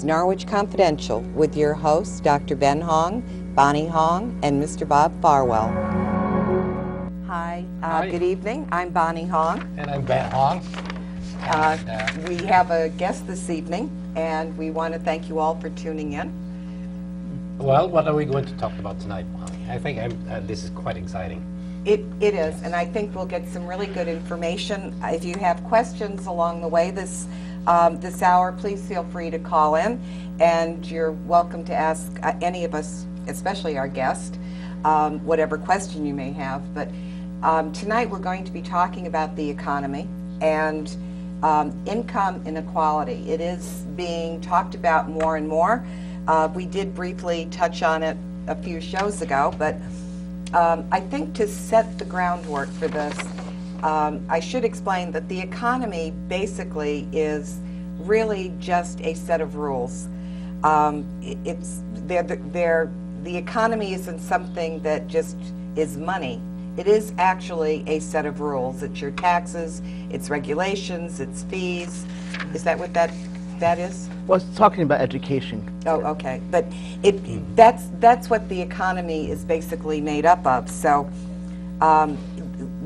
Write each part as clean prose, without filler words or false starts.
is Norwich Confidential with your hosts, Dr. Ben Hong, Bonnie Hong, and Mr. Bob Farwell. Hi, good evening. I'm Bonnie Hong. And I'm Ben Hong. We have a guest this evening, and we want to thank you all for tuning in. Well, what are we going to talk about tonight, Bonnie? I think this is quite exciting. It is, and I think we'll get some really good information. If you have questions along the way this hour, please feel free to call in, and you're welcome to ask any of us, especially our guest, whatever question you may have. But tonight we're going to be talking about the economy and income inequality. It is being talked about more and more. We did briefly touch on it a few shows ago, but I think to set the groundwork for this, I should explain that the economy basically is really just a set of rules. The economy isn't something that just is money. It is actually a set of rules. It's your taxes, it's regulations, it's fees. Is that what that is? Well, it's talking about education. Oh, okay. But that's what the economy is basically made up of. So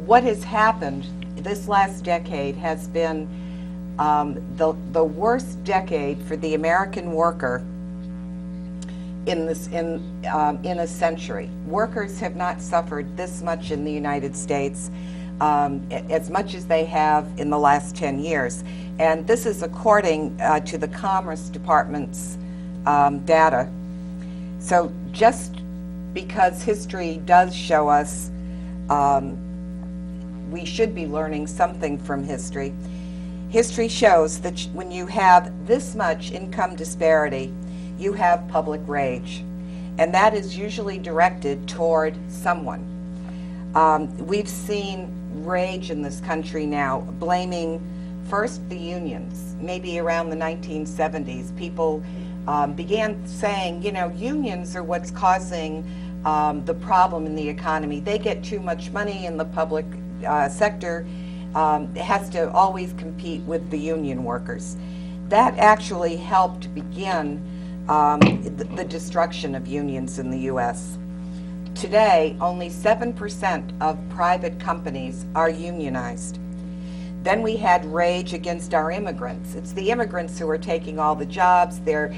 what has happened this last decade has been the worst decade for the American worker in a century. Workers have not suffered this much in the United States as much as they have in the last 10 years. And this is according to the Commerce Department's data. So just because history does show us we should be learning something from history, history shows that when you have this much income disparity, you have public rage. And that is usually directed toward someone. We've seen rage in this country now, blaming first the unions. Maybe around the 1970s, people began saying, you know, unions are what's causing the problem in the economy. They get too much money, in the public sector has to always compete with the union workers. That actually helped begin the destruction of unions in the U.S. Today, only 7% of private companies are unionized. Then we had rage against our immigrants. It's the immigrants who are taking all the jobs, they're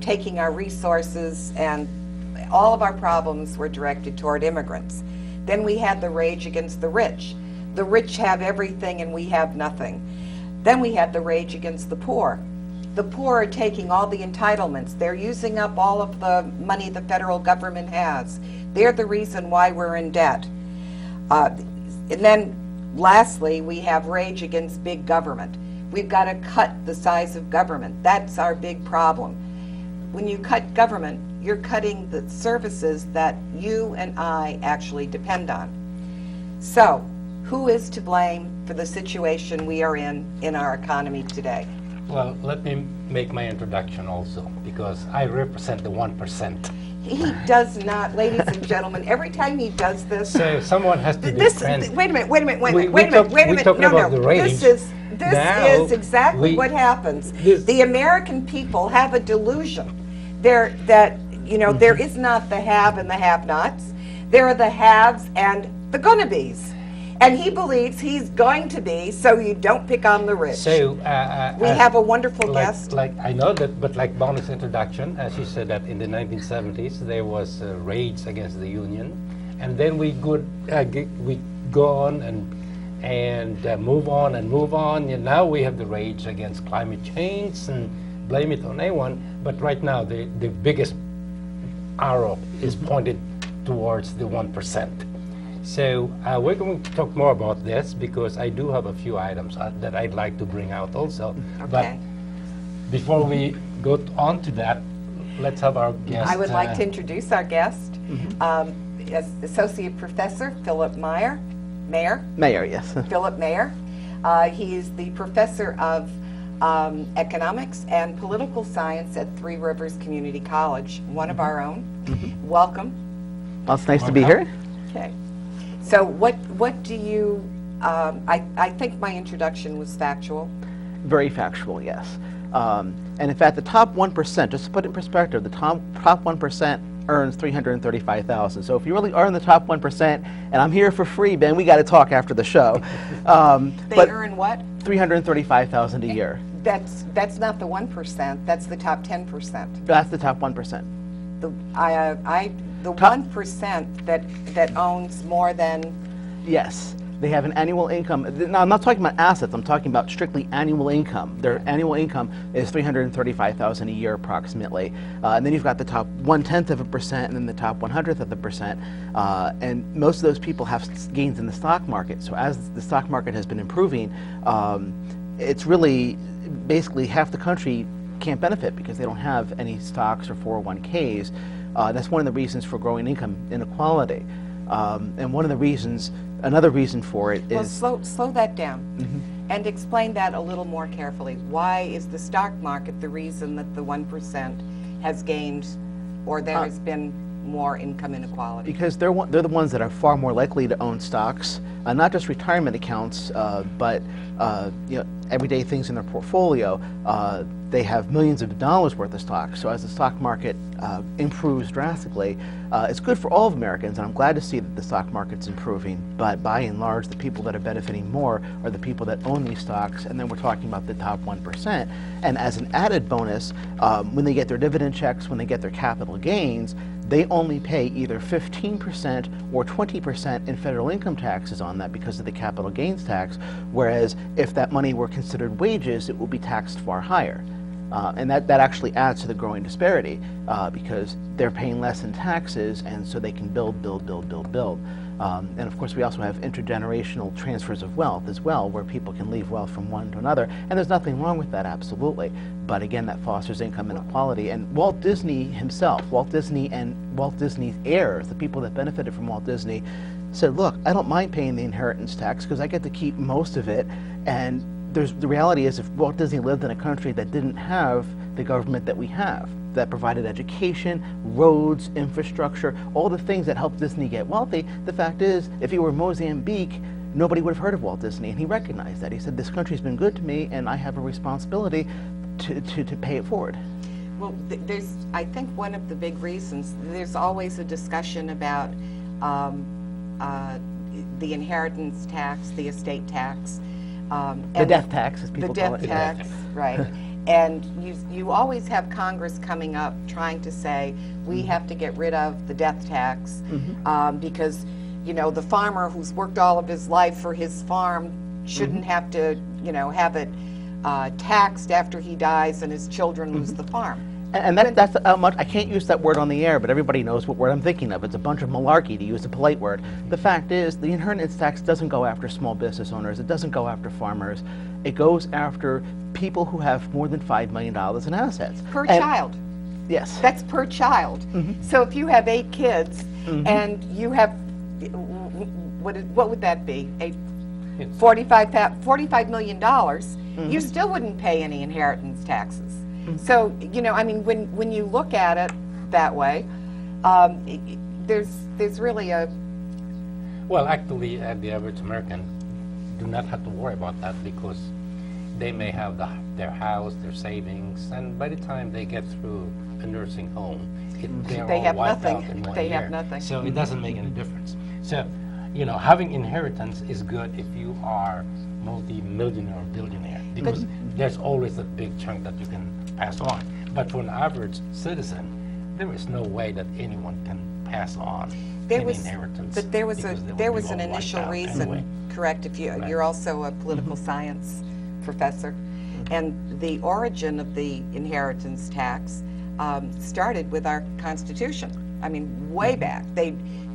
taking our resources, and all of our problems were directed toward immigrants. Then we had the rage against the rich. The rich have everything and we have nothing. Then we had the rage against the poor. The poor are taking all the entitlements. They're using up all of the money the federal government has. They're the reason why we're in debt. And then lastly, we have rage against big government. We've got to cut the size of government. That's our big problem. When you cut government, you're cutting the services that you and I actually depend on. So, who is to blame for the situation we are in our economy today? Well, let me make my introduction also, because I represent the 1%. He does not, ladies and gentlemen, every time he does this. So someone has to defend. Wait a minute. No. This is exactly what happens. The American people have a delusion. There is not the have and the have-nots. There are the haves and the gonna-bes. And he believes he's going to be, so you don't pick on the rich. So we have a wonderful guest. Like I know that, but like Bonnie's introduction, she said that in the 1970s there was rage against the union, and then we go on and move on and move on. And now we have the rage against climate change and blame it on anyone. But right now the biggest arrow is pointed towards the 1%. So we're going to talk more about this, because I do have a few items that I'd like to bring out also. Okay. But before we go on to that, let's have our guest. I would like to introduce our guest, Associate Professor Philip Mayer. Mayer, yes. Philip Mayer. He is the Professor of Economics and Political Science at Three Rivers Community College, one of our own. Welcome. Well, it's nice to be here. Okay. So what do you, I think my introduction was factual. Very factual, yes. And in fact, the top 1%, just to put it in perspective, the top 1% earns $335,000. So if you really are in the top 1%, and I'm here for free, Ben, we got to talk after the show. They earn what? $335,000 a year. That's not the 1%. That's the top 10%. That's the top 1%. The 1% that owns more than. Yes. They have an annual income. Now, I'm not talking about assets. I'm talking about strictly annual income. Their annual income is $335,000 a year, approximately. And then you've got the top 0.1%, and then the top 100%. And most of those people have gains in the stock market. So as the stock market has been improving, it's really basically half the country can't benefit because they don't have any stocks or 401ks. That's one of the reasons for growing income inequality. And one of the reasons, another reason for it is... Well, slow that down and explain that a little more carefully. Why is the stock market the reason that the 1% has gained, or there has been more income inequality? Because they're the ones that are far more likely to own stocks, not just retirement accounts, but everyday things in their portfolio. They have millions of dollars worth of stocks. So as the stock market improves drastically, it's good for all of Americans, and I'm glad to see that the stock market's improving. But by and large, the people that are benefiting more are the people that own these stocks, and then we're talking about the top 1%. And as an added bonus, when they get their dividend checks, when they get their capital gains, they only pay either 15% or 20% in federal income taxes on that because of the capital gains tax, whereas if that money were considered wages, it will be taxed far higher. And that actually adds to the growing disparity because they're paying less in taxes, and so they can build. And of course, we also have intergenerational transfers of wealth as well, where people can leave wealth from one to another. And there's nothing wrong with that, absolutely. But again, that fosters income inequality. And Walt Disney himself, Walt Disney and Walt Disney's heirs, the people that benefited from Walt Disney, said, look, I don't mind paying the inheritance tax because I get to keep most of it. And the reality is, if Walt Disney lived in a country that didn't have the government that we have, that provided education, roads, infrastructure, all the things that helped Disney get wealthy, the fact is, if he were Mozambique, nobody would have heard of Walt Disney, and he recognized that. He said, this country's been good to me, and I have a responsibility to pay it forward. Well, I think one of the big reasons, there's always a discussion about the inheritance tax, the estate tax. The death tax, as people call it. The death tax, right. And you always have Congress coming up trying to say, we have to get rid of the death tax because, the farmer who's worked all of his life for his farm shouldn't have to, have it taxed after he dies and his children lose the farm. And that's how much, I can't use that word on the air, but everybody knows what word I'm thinking of. It's a bunch of malarkey, to use a polite word. The fact is, the inheritance tax doesn't go after small business owners. It doesn't go after farmers. It goes after people who have more than $5 million in assets. Per child. Yes. That's per child. So if you have 8 kids and you have, what would that be? $45 million, you still wouldn't pay any inheritance taxes. So, when you look at it that way, there's really a... Well, actually, the average American do not have to worry about that because they may have their house, their savings, and by the time they get through a nursing home, they have all wiped nothing. out in 1 They year. have nothing. So it doesn't make any difference. So, having inheritance is good if you are multi-millionaire or billionaire because there's always a big chunk that you can pass on. But for an average citizen, there is no way that anyone can pass on inheritance. But there was an initial reason, anyway. Correct? If you're also a political science professor, and the origin of the inheritance tax started with our Constitution. I mean, way back.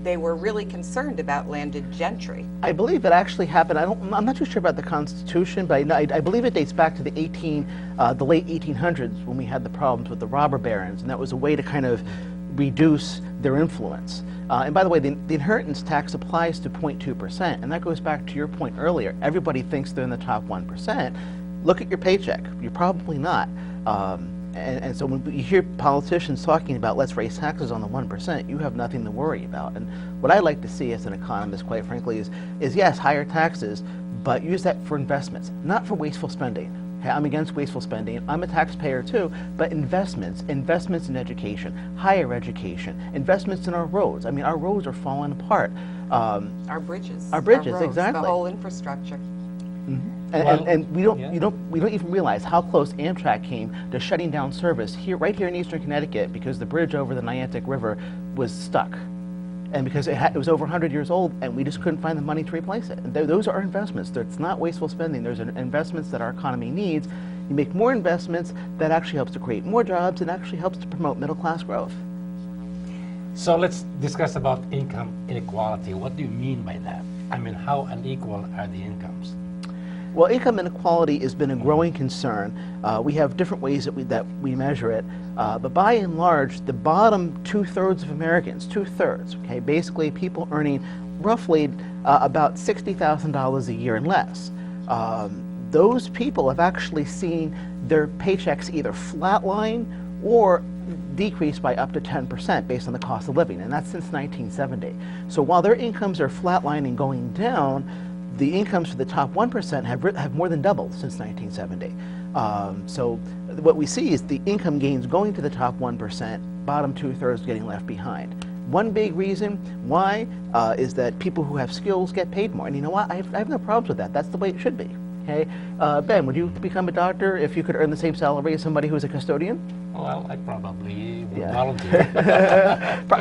They were really concerned about landed gentry. I believe it actually happened. I'm not too sure about the Constitution, but I believe it dates back to the late 1800s when we had the problems with the robber barons, and that was a way to kind of reduce their influence. And by the way, the inheritance tax applies to 0.2%, and that goes back to your point earlier. Everybody thinks they're in the top 1%. Look at your paycheck. You're probably not. And so when you hear politicians talking about let's raise taxes on the 1%, you have nothing to worry about. And what I like to see as an economist, quite frankly, is yes, higher taxes, but use that for investments, not for wasteful spending. Okay, I'm against wasteful spending. I'm a taxpayer too, but investments in education, higher education, investments in our roads. I mean, our roads are falling apart. Our bridges. Our bridges, roads, exactly. The whole infrastructure. And we don't even realize how close Amtrak came to shutting down service right here in Eastern Connecticut because the bridge over the Niantic River was stuck, and because it was over 100 years old, and we just couldn't find the money to replace it. And those are investments. It's not wasteful spending. There's investments that our economy needs. You make more investments, that actually helps to create more jobs and actually helps to promote middle class growth. So let's discuss about income inequality. What do you mean by that? I mean, how unequal are the incomes? Well, income inequality has been a growing concern. We have different ways that we measure it, but by and large, the bottom 2/3 of Americans, 2/3, okay, basically people earning roughly about $60,000 a year and less. Those people have actually seen their paychecks either flatline or decrease by up to 10% based on the cost of living, and that's since 1970. So while their incomes are flatlining going down, the incomes for the top 1% have more than doubled since 1970. So what we see is the income gains going to the top 1%, bottom 2/3 getting left behind. One big reason why is that people who have skills get paid more. And you know what? I have no problems with that. That's the way it should be. Okay, Ben, would you become a doctor if you could earn the same salary as somebody who's a custodian? Well, I probably would volunteer.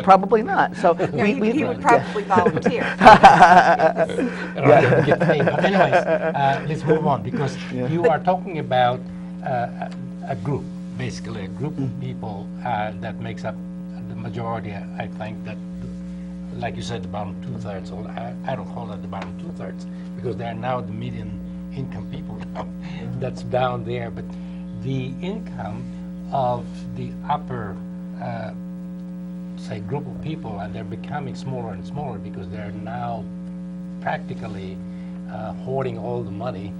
Probably not. So he would probably volunteer. Get paid. But anyways, let's move on, because you are talking about a group, basically a group of people that makes up the majority. I think that, like you said, the bottom 2/3. Well, I don't call that the bottom 2/3 because they are now the median income people that's down there. But the income of the upper, say, group of people, and they're becoming smaller and smaller because they're now practically hoarding all the money,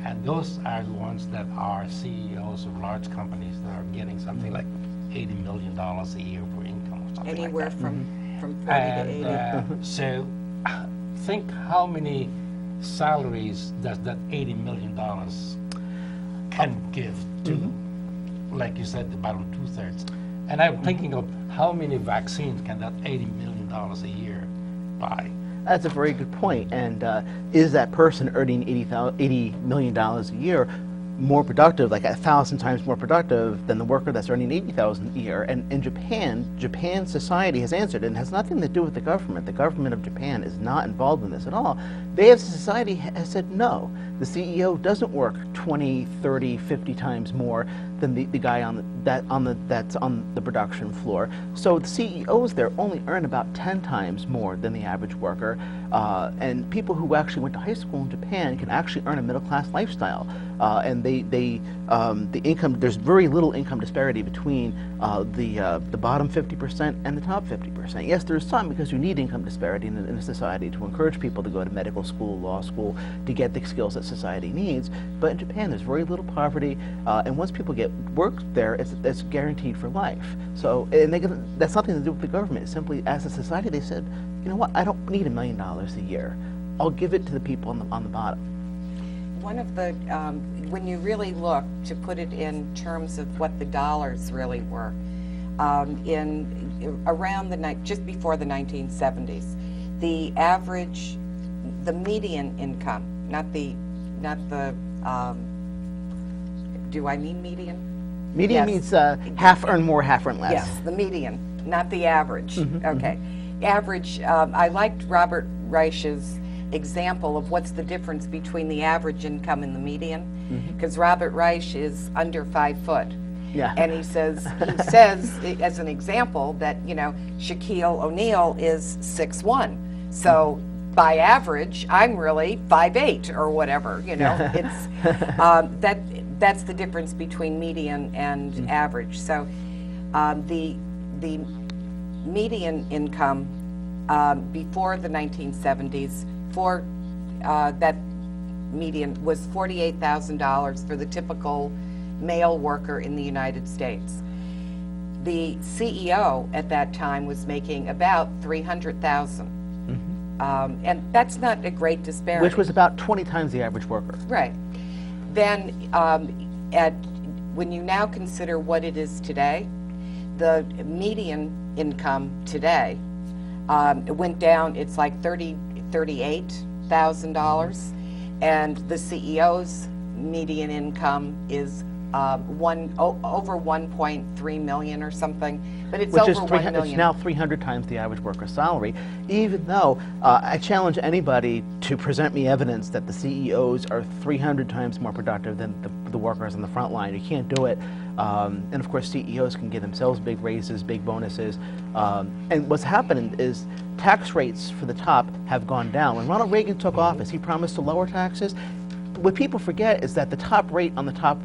and those are the ones that are CEOs of large companies that are getting something like $80 million a year for income or something Anywhere like that. from 40 to 80. So think how many salaries does that $80 million can give to, like you said, the bottom 2/3. And I'm thinking of how many vaccines can that $80 million a year buy? That's a very good point. And is that person earning $80 million a year more productive, like 1,000 times more productive than the worker that's earning $80,000 a year? And in Japan society has answered, and it has nothing to do with the government. The government of Japan is not involved in this at all. They, as a society, has said no. The CEO doesn't work 20, 30, 50 times more than the guy that's on the production floor. So the CEOs there only earn about 10 times more than the average worker. And people who actually went to high school in Japan can actually earn a middle-class lifestyle. And the income, there's very little income disparity between the bottom 50% and the top 50%. Yes, there's some, because you need income disparity in a society to encourage people to go to medical school, law school, to get the skills that society needs. But in Japan, there's very little poverty, and once people get work there, it's guaranteed for life. So, and that's nothing to do with the government. It's simply, as a society, they said, you know what, I don't need $1 million a year. I'll give it to the people on the bottom. One of the, when you really look to put it in terms of what the dollars really were, just before the 1970s, the average, the median income, not the, do I mean median? Median means half earn more, half earn less. Yes, the median, not the average. Okay. Average, I liked Robert Reich's example of what's the difference between the average income and the median, because Robert Reich is under 5 foot. Yeah. And he says as an example that, you know, Shaquille O'Neal is 6'1". So by average, I'm really 5'8" or whatever, you know. It's that's the difference between median and average. So the median income before the 1970s for that median was $48,000 for the typical male worker in the United States. The CEO at that time was making about $300,000, and that's not a great disparity. Which was about 20 times the average worker. Right. then when you now consider what it is today, the median income today it went down. It's like $38,000, and the CEO's median income is over 1.3 million or something, but it's Which over is 1 million. It's now 300 times the average worker's salary, even though I challenge anybody to present me evidence that the CEOs are 300 times more productive than the workers on the front line. You can't do it. And of course, CEOs can give themselves big raises, big bonuses. And what's happening is tax rates for the top have gone down. When Ronald Reagan took office, he promised to lower taxes. What people forget is that the top rate on the top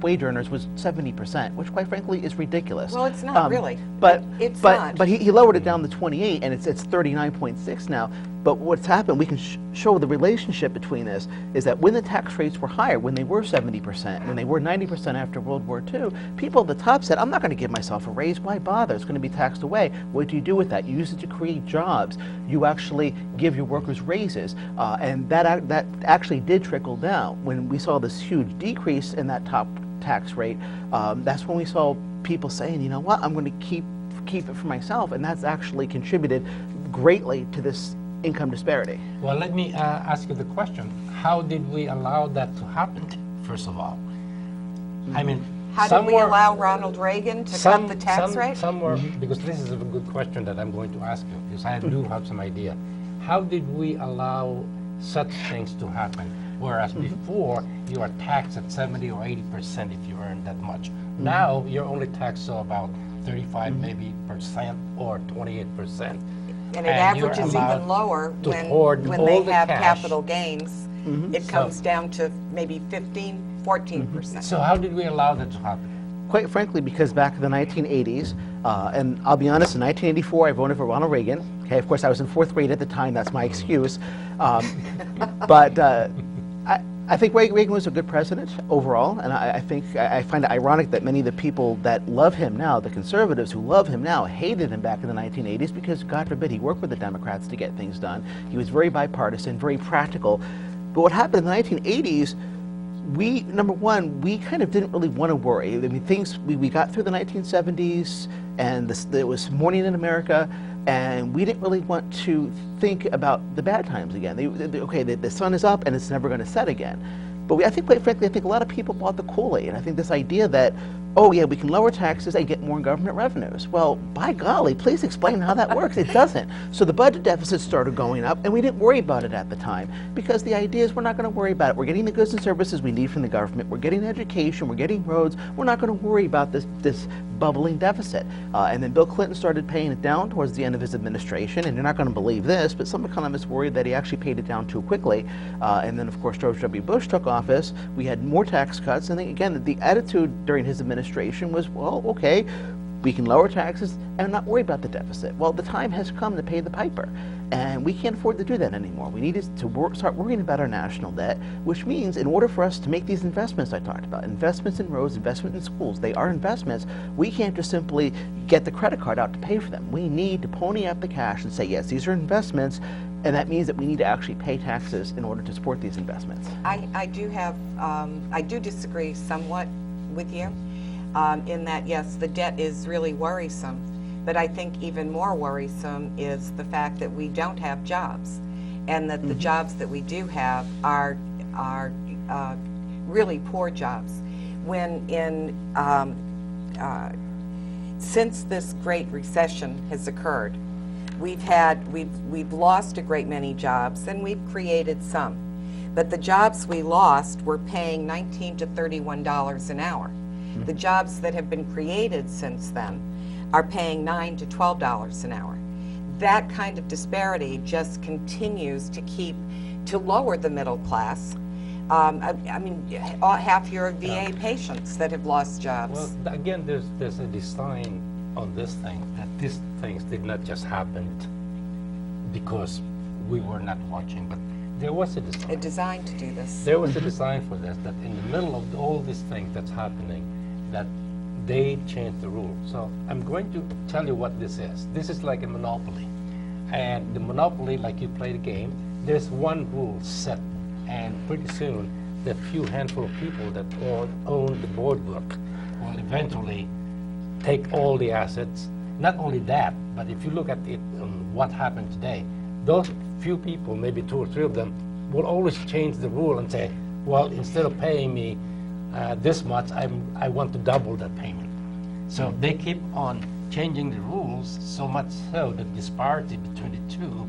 wage earners was 70%, which quite frankly is ridiculous. Well, it's not really. But not. he lowered it down to 28, and it's 39.6 now. But what's happened, we can show the relationship between this, is that when the tax rates were higher, when they were 70%, when they were 90% after World War II, people at the top said, I'm not going to give myself a raise, why bother? It's going to be taxed away. What do you do with that? You use it to create jobs. You actually give your workers raises. And that actually did trickle down. When we saw this huge decrease in that top tax rate, that's when we saw people saying, you know what, I'm going to keep it for myself. And that's actually contributed greatly to this income disparity. Well, let me ask you the question. How did we allow that to happen, first of all? I mean, how did we allow Ronald Reagan to cut the tax rate? Because this is a good question that I'm going to ask you, because I do have some idea. How did we allow such things to happen? Whereas before, you are taxed at 70 or 80% if you earn that much. Now, you're only taxed so about 35 maybe percent or 28%. And it averages even lower when they have capital gains. It comes down to maybe 15, 14%. So how did we allow that to happen? Quite frankly, because back in the 1980s, and I'll be honest, in 1984 I voted for Ronald Reagan. Okay, of course I was in 4th grade at the time, that's my excuse. But I think Reagan was a good president overall, and I find it ironic that many of the people that love him now, the conservatives who love him now, hated him back in the 1980s because, God forbid, he worked with the Democrats to get things done. He was very bipartisan, very practical. But what happened in the 1980s, number one, we kind of didn't really want to worry. I mean, we got through the 1970s, and it was morning in America, and we didn't really want to think about the bad times again. The sun is up and it's never going to set again. But I think, quite frankly, a lot of people bought the Kool-Aid. And I think this idea that, oh yeah, we can lower taxes and get more government revenues. Well, by golly, please explain how that works. It doesn't. So the budget deficit started going up, and we didn't worry about it at the time, because the idea is we're not going to worry about it. We're getting the goods and services we need from the government. We're getting education. We're getting roads. We're not going to worry about this bubbling deficit. And then Bill Clinton started paying it down towards the end of his administration, and you're not going to believe this, but some economists worried that he actually paid it down too quickly. And then, of course, George W. Bush took office. We had more tax cuts, and then, again, the attitude during his administration was, well, okay, we can lower taxes and not worry about the deficit. Well, the time has come to pay the piper, and we can't afford to do that anymore. We need to start worrying about our national debt, which means in order for us to make these investments I talked about, investments in roads, investment in schools, they are investments. We can't just simply get the credit card out to pay for them. We need to pony up the cash and say, yes, these are investments, and that means that we need to actually pay taxes in order to support these investments. I do disagree somewhat with you in that, yes, the debt is really worrisome, but I think even more worrisome is the fact that we don't have jobs, and that the jobs that we do have are really poor jobs. Since this Great Recession has occurred, we've lost a great many jobs, and we've created some. But the jobs we lost were paying $19 to $31 an hour. The jobs that have been created since then are paying $9 to $12 an hour. That kind of disparity just continues to lower the middle class. I mean, half your VA patients that have lost jobs. Well, again, there's a design on this thing, that these things did not just happen because we were not watching, but there was a design. A design to do this. There was a design for this, that in the middle of all these things that's happening, that they changed the rules. So I'm going to tell you what this is. This is like a monopoly. And the monopoly, like you play the game, there's one rule set, and pretty soon the few handful of people that own the boardwalk will eventually take all the assets. Not only that, but if you look at it, what happened today, those few people, maybe 2 or 3 of them, will always change the rule and say, well, instead of paying me this much, I want to double that payment. So they keep on changing the rules, so much so the disparity between the two,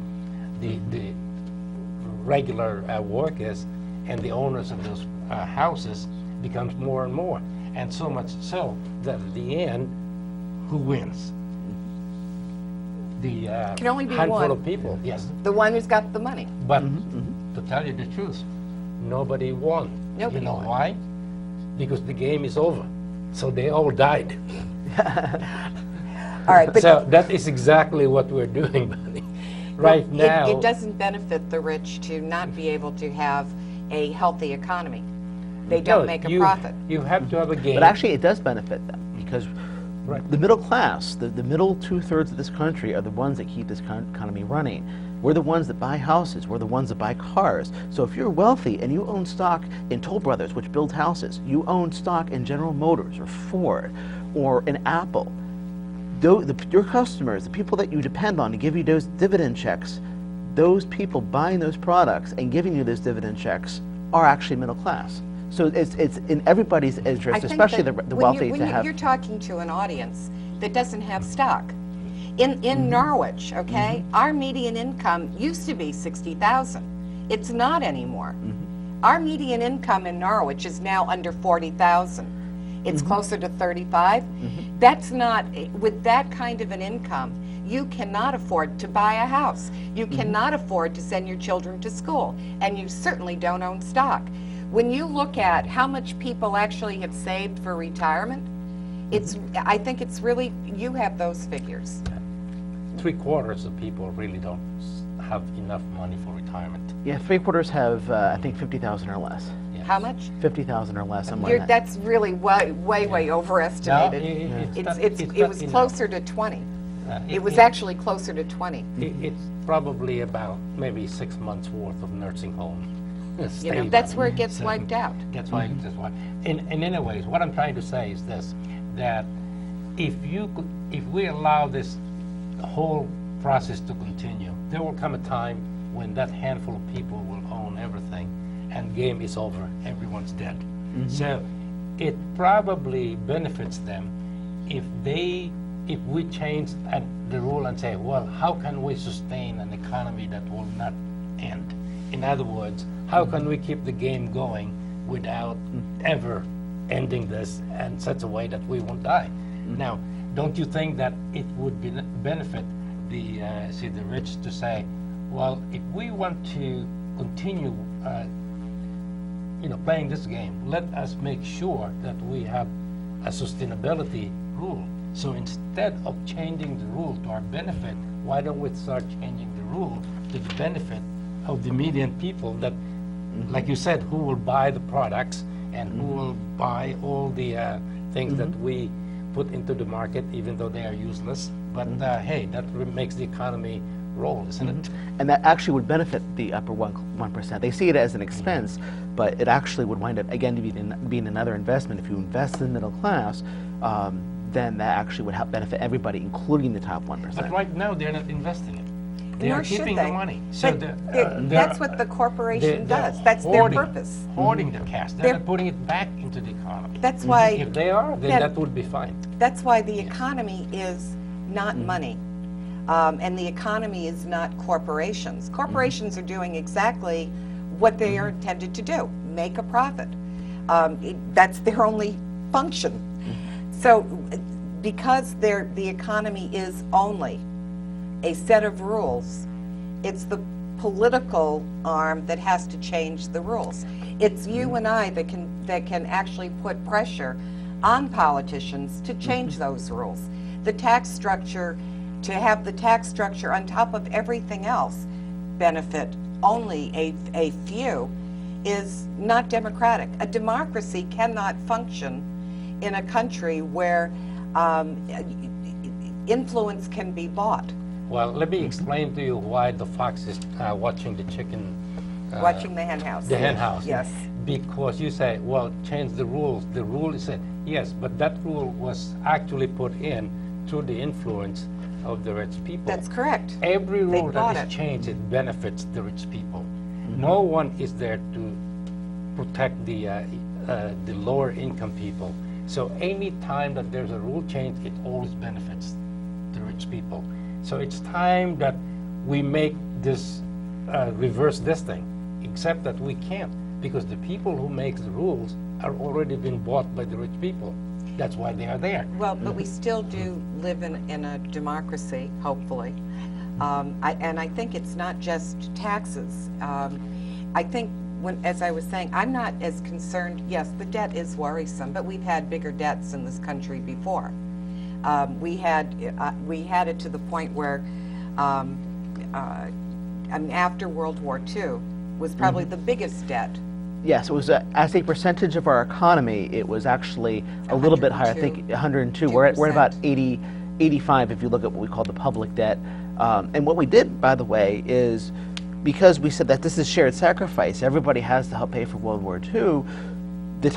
the regular workers and the owners of those houses becomes more and more. And so much so that at the end, who wins? The Can only be handful one. of people, yes. The one who's got the money. But to tell you the truth, nobody won. Nobody You know won. why? Because the game is over. So they all died. All right, but So that is exactly what we're doing, buddy. Right now. it doesn't benefit the rich to not be able to have a healthy economy. They don't No, make a profit. You have to have a game. But actually, it does benefit them because Right. the middle class, the middle 2/3 of this country are the ones that keep this economy running. We're the ones that buy houses. We're the ones that buy cars. So if you're wealthy and you own stock in Toll Brothers, which builds houses, you own stock in General Motors or Ford or in Apple, your customers, the people that you depend on to give you those dividend checks, those people buying those products and giving you those dividend checks are actually middle class. So it's in everybody's interest, especially the wealthy, to have. You're talking to an audience that doesn't have stock. In Norwich, okay, our median income used to be 60,000. It's not anymore. Our median income in Norwich is now under 40,000. It's closer to 35. That's not, with that kind of an income, you cannot afford to buy a house. You cannot afford to send your children to school, and you certainly don't own stock. When you look at how much people actually have saved for retirement, I think it's really, you have those figures. 3/4 of people really don't have enough money for retirement. Yeah, 3/4 have, I think, 50,000 or less. Yes. How much? 50,000 or less, something like that. That's really way overestimated. No, It was closer to 20. It was actually closer to 20. It's probably about maybe 6 months worth of nursing home. You know, that's where it gets wiped out. That's why. In anyways, what I'm trying to say is this: that if we allow this whole process to continue, there will come a time when that handful of people will own everything, and game is over. Everyone's dead. So it probably benefits them if we change the rule and say, well, how can we sustain an economy that will not end? In other words, how can we keep the game going without ever ending this in such a way that we won't die? Now, don't you think that it would benefit the rich to say, well, if we want to continue, playing this game, let us make sure that we have a sustainability rule. So instead of changing the rule to our benefit, why don't we start changing the rule to the benefit of the median people that, like you said, who will buy the products and who will buy all the things that we put into the market, even though they are useless. But hey, that makes the economy roll, isn't it? And that actually would benefit the upper 1%. They see it as an expense, but it actually would wind up, again, being another investment. If you invest in the middle class, then that actually would help benefit everybody, including the top 1%. But right now, they're not investing it. They Nor are should keeping they. the money. So But that's what the corporation they're does. That's their hoarding- purpose. Hoarding the cash. They're not putting it back into the economy. That's why. If they are, then Yeah. that would be fine. That's why the economy is not money. And the economy is not corporations. Corporations are doing exactly what they are intended to do, make a profit. That's their only function. So because the economy is only a set of rules, it's the political arm that has to change the rules. It's you and I that can actually put pressure on politicians to change those rules. The tax structure, to have the tax structure on top of everything else benefit only a few, is not democratic. A democracy cannot function in a country where influence can be bought. Well, let me explain to you why the fox is watching the chicken Watching the hen house. the hen house. Yes. Because you say, well, change the rules. The rule is said, yes, but that rule was actually put in through the influence of the rich people. That's correct. Every They rule bought that is it. changed, it benefits the rich people. No one is there to protect the lower income people. So any time that there's a rule change, it always benefits the rich people. So it's time that we make this, reverse this thing, except that we can't, because the people who make the rules are already been bought by the rich people. That's why they are there. Well, but we still do live in a democracy, hopefully. And I think it's not just taxes. I think, as I was saying, I'm not as concerned. Yes, the debt is worrisome, but we've had bigger debts in this country before. We had it to the point where, after World War II, was probably the biggest debt. Yes, it was as a percentage of our economy, it was actually a little bit higher. I think 102. We're at about 80, 85 if you look at what we call the public debt. And what we did, by the way, is because we said that this is shared sacrifice, everybody has to help pay for World War II. The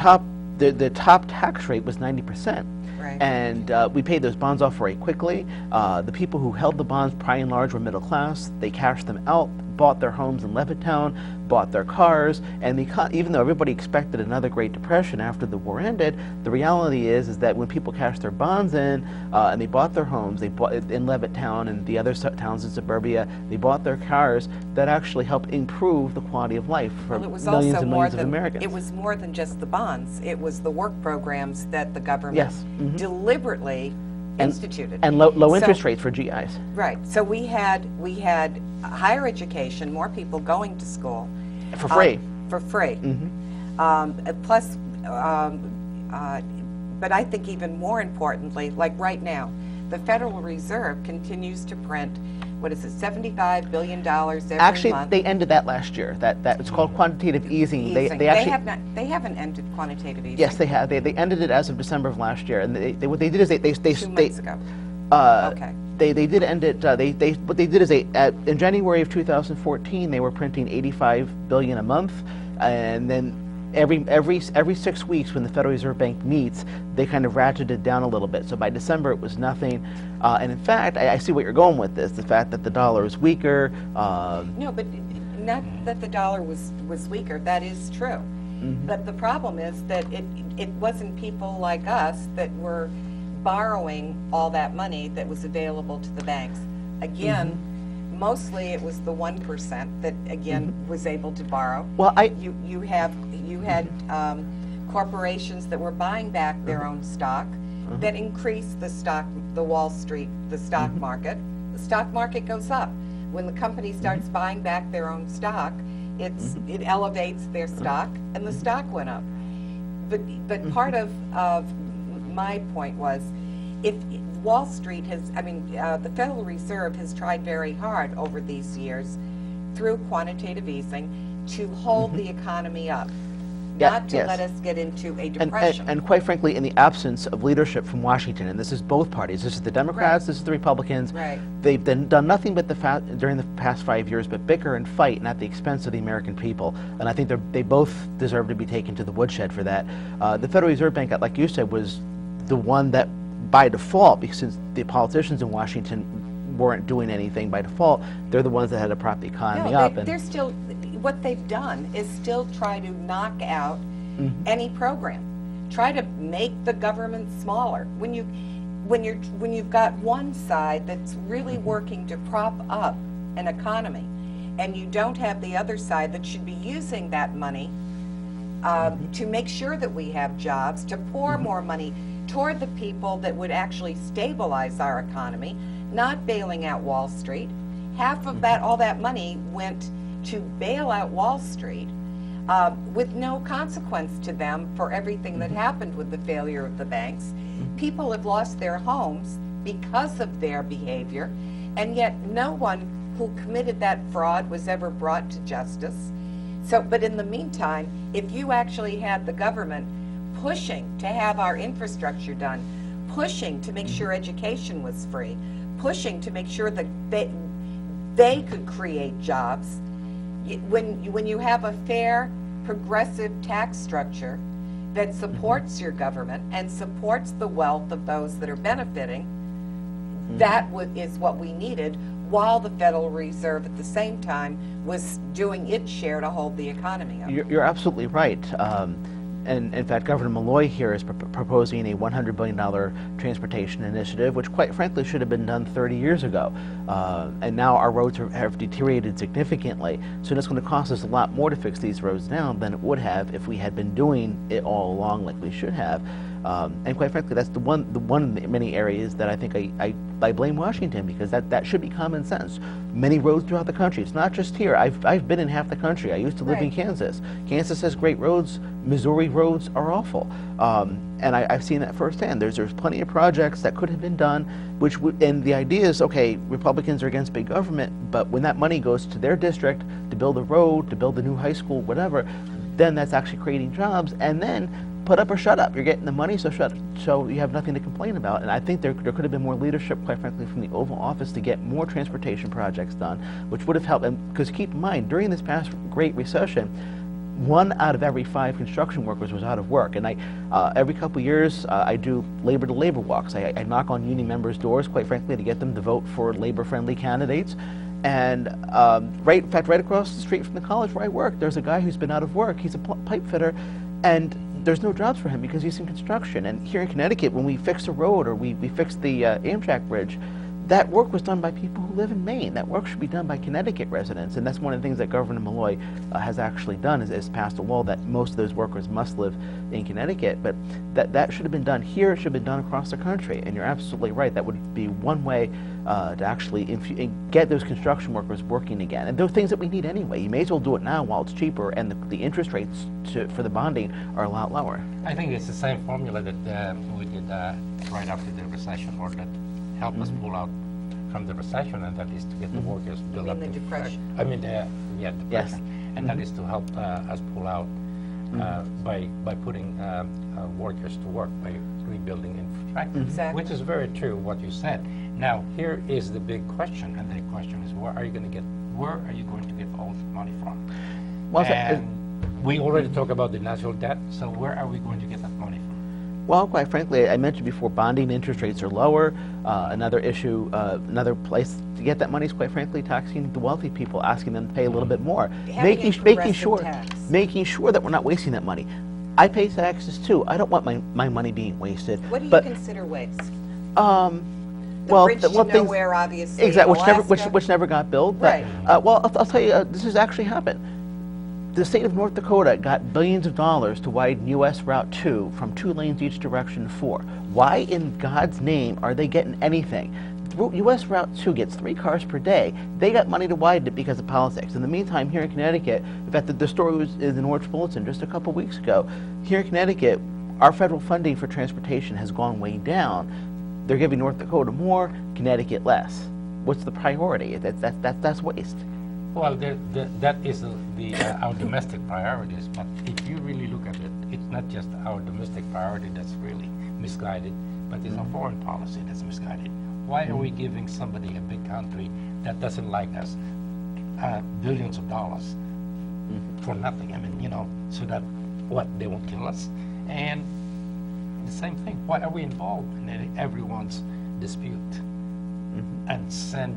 top tax rate was 90%. Right. And we paid those bonds off very quickly. The people who held the bonds, by and large, were middle class. They cashed them out, bought their homes in Levittown, bought their cars, and even though everybody expected another Great Depression after the war ended, the reality is that when people cashed their bonds in and they bought their homes, they bought in Levittown and the other towns in suburbia, they bought their cars, that actually helped improve the quality of life for Well, it was millions also and more millions of than Americans. it was more than just the bonds. It was the work programs that the government Yes. deliberately instituted. And low So- interest rates for GIs. Right. So we had higher education, more people going to school For free. For free. Plus, but I think even more importantly, like right now, the Federal Reserve continues to print, what is it, $75 billion every Actually, month. they ended that last year. That it's called quantitative easing. Easing. They actually they haven't ended quantitative easing. yes, they have. They ended it as of December of last year, and what they did is they 2 months ago. Okay. They did end it. What they did is in January of 2014 they were printing 85 billion a month, and then every 6 weeks when the Federal Reserve Bank meets, they kind of ratcheted it down a little bit. So by December it was nothing, and in fact, I see what you're going with this. The fact that the dollar is weaker. No, but not that the dollar was weaker. That is true. But the problem is that it wasn't people like us that were borrowing all that money that was available to the banks. Again, mostly it was the 1% that again was able to borrow. Well, You had corporations that were buying back their own stock that increased the stock market. The stock market goes up when the company starts buying back their own stock. It elevates their stock, and the stock went up. But part of my point was, if Wall Street the Federal Reserve has tried very hard over these years through quantitative easing to hold the economy up, not to let us get into a depression. And quite frankly, in the absence of leadership from Washington, and this is both parties, this is the Democrats, this is the Republicans, they've done nothing but during the past 5 years but bicker and fight, and at the expense of the American people. And I think they both deserve to be taken to the woodshed for that. The Federal Reserve Bank, like you said, was the one that by default, because since the politicians in Washington weren't doing anything by default, they're the ones that had to prop the economy up. They're still, what they've done is still try to knock out any program, try to make the government smaller. When you've got one side that's really working to prop up an economy, and you don't have the other side that should be using that money to make sure that we have jobs, to pour more money toward the people that would actually stabilize our economy, not bailing out Wall Street. Half of that, all that money went to bail out Wall Street with no consequence to them for everything that happened with the failure of the banks. People have lost their homes because of their behavior, and yet no one who committed that fraud was ever brought to justice. So, but in the meantime, if you actually had the government pushing to have our infrastructure done, pushing to make sure education was free, pushing to make sure that they could create jobs, When you have a fair, progressive tax structure that supports your government and supports the wealth of those that are benefiting, that is what we needed, while the Federal Reserve at the same time was doing its share to hold the economy up. You're absolutely right. And in fact, Governor Malloy here is proposing a $100 billion transportation initiative, which quite frankly should have been done 30 years ago. And now our roads have deteriorated significantly, so it's going to cost us a lot more to fix these roads now than it would have if we had been doing it all along like we should have. And quite frankly, that's the one of the many areas that I think I blame Washington, because that should be common sense. Many roads throughout the country. It's not just here. I've been in half the country. I used to live in Kansas. Kansas has great roads. Missouri roads are awful, and I've seen that firsthand. There's plenty of projects that could have been done, and the idea is, okay, Republicans are against big government, but when that money goes to their district to build a road, to build a new high school, whatever, then that's actually creating jobs, and then put up or shut up. You're getting the money, so you have nothing to complain about. And I think there could have been more leadership, quite frankly, from the Oval Office to get more transportation projects done, which would have helped. Because keep in mind, during this past Great Recession, 1 out of every 5 construction workers was out of work. And every couple of years, I do labor-to-labor walks. I knock on union members' doors, quite frankly, to get them to vote for labor-friendly candidates. And right across the street from the college where I work, there's a guy who's been out of work. He's a pipe fitter, and there's no jobs for him because he's in construction. And here in Connecticut, when we fixed a road or we fixed the Amtrak bridge, that work was done by people who live in Maine. That work should be done by Connecticut residents, and that's one of the things that Governor Malloy has actually done, is passed a law that most of those workers must live in Connecticut. But that should have been done here. It should have been done across the country. And you're absolutely right. That would be one way to actually get those construction workers working again. And those things that we need anyway. You may as well do it now while it's cheaper, and the interest rates for the bonding are a lot lower. I think it's the same formula that we did right after the recession, or that helped us pull out from the recession, and that is to get the workers to build up the depression. Depression. Yes. And that is to help us pull out by putting workers to work, by rebuilding infrastructure. Exactly. Which is very true what you said. Now here is the big question, and the question is, where are you going to get all the money from? Well, and we already talked about the national debt, so where are we going to get that money from? Well, quite frankly, I mentioned before, bonding interest rates are lower. Another issue, another place to get that money is, quite frankly, taxing the wealthy people, asking them to pay a little bit more, making sure that we're not wasting that money. I pay taxes too. I don't want my money being wasted. What do you consider waste? Well, bridge to nowhere, obviously. Exactly, which never got built. But, well, I'll tell you, this has actually happened. The state of North Dakota got billions of dollars to widen U.S. Route 2 from 2 lanes each direction to 4. Why in God's name are they getting anything? U.S. Route 2 gets 3 cars per day. They got money to widen it because of politics. In the meantime, here in Connecticut, in fact, the story was in the Norwich Bulletin just a couple weeks ago. Here in Connecticut, our federal funding for transportation has gone way down. They're giving North Dakota more, Connecticut less. What's the priority? That's waste. Well, that is our domestic priorities, but if you really look at it, it's not just our domestic priority that's really misguided, but it's our foreign policy that's misguided. Why are we giving somebody, a big country that doesn't like us, billions of dollars for nothing? I mean, so that, they won't kill us? And the same thing, why are we involved in everyone's dispute and send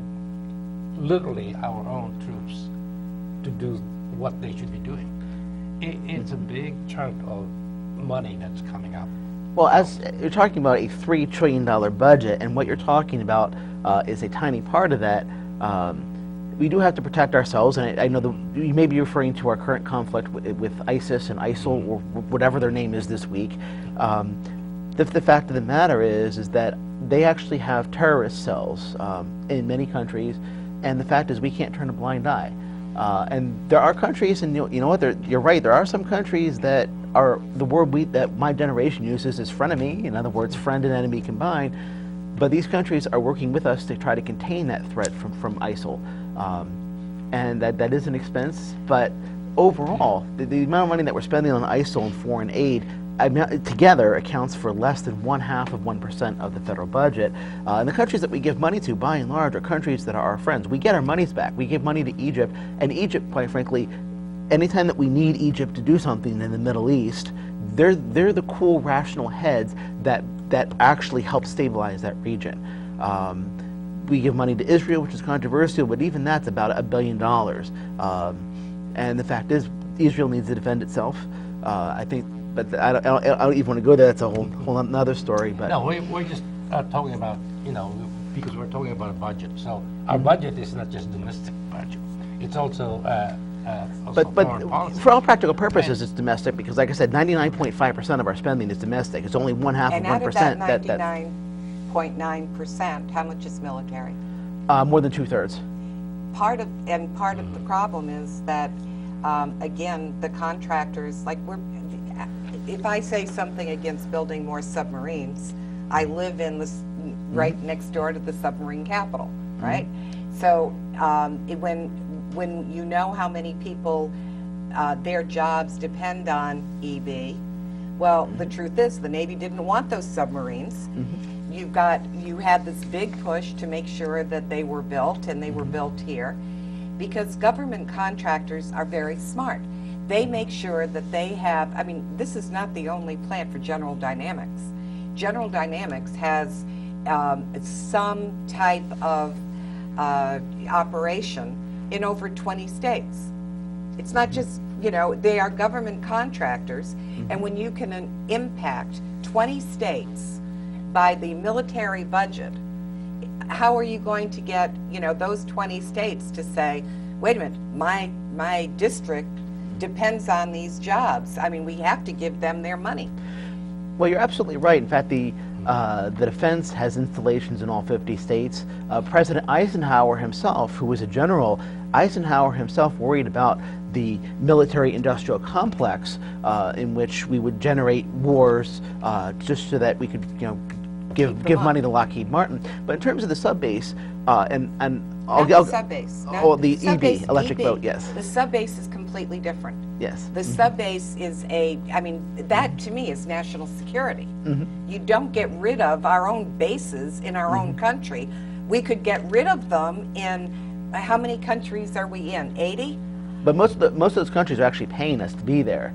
literally our own troops to do what they should be doing? It's a big chunk of money that's coming up. Well, as you're talking about a $3 trillion budget, and what you're talking about is a tiny part of that, we do have to protect ourselves, and I know you may be referring to our current conflict with ISIS and ISIL, or whatever their name is this week. The fact of the matter is that they actually have terrorist cells in many countries, and the fact is we can't turn a blind eye. And there are countries, and you know what? You're right. There are some countries that are the word that my generation uses is frenemy. In other words, friend and enemy combined. But these countries are working with us to try to contain that threat from ISIL, and that is an expense. But overall, the amount of money that we're spending on ISIL and foreign aid together accounts for less than 0.5% of the federal budget. And the countries that we give money to, by and large, are countries that are our friends. We get our monies back. We give money to Egypt, and Egypt, quite frankly, anytime that we need Egypt to do something in the Middle East, they're the cool, rational heads that actually help stabilize that region. We give money to Israel, which is controversial, but even that's about $1 billion. And the fact is, Israel needs to defend itself. I think, but I don't even want to go there. That's a whole another story. But no, we're just talking about, because we're talking about a budget. So our budget is not just domestic budget; it's also but foreign policy. for all practical purposes, it's domestic because, like I said, 99.5% of our spending is domestic. It's only 0.5% And out of that 99.9%, how much is military? More than 2/3. Part of the problem is that, again, the contractors, if I say something against building more submarines, I live in this right next door to the submarine capital, right? So when you know how many people their jobs depend on EB, well, the truth is the Navy didn't want those submarines. You had this big push to make sure that they were built, and they were built here, because government contractors are very smart. They make sure that they have, this is not the only plant for General Dynamics. General Dynamics has some type of operation in over 20 states. It's not just, they are government contractors, and when you can impact 20 states by the military budget, how are you going to get, those 20 states to say, wait a minute, my district depends on these jobs. We have to give them their money. Well, you're absolutely right. In fact, the defense has installations in all 50 states. President Eisenhower himself, who was a general, Eisenhower himself worried about the military-industrial complex in which we would generate wars just so that we could, give money to Lockheed Martin. But in terms of the sub-base, Sub-base. The EB, electric boat, yes. The sub-base is completely different. Yes. The sub-base is that to me is national security. You don't get rid of our own bases in our own country. We could get rid of them in, how many countries are we in? 80? But most of those countries are actually paying us to be there.